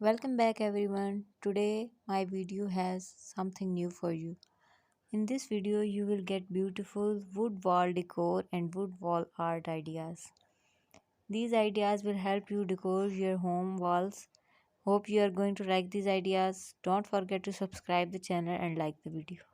Welcome back everyone. Today my video has something new for you. In this video you will get beautiful wood wall decor and wood wall art ideas. These ideas will help you decor your home walls. Hope you are going to like these ideas. Don't forget to subscribe the channel and like the video.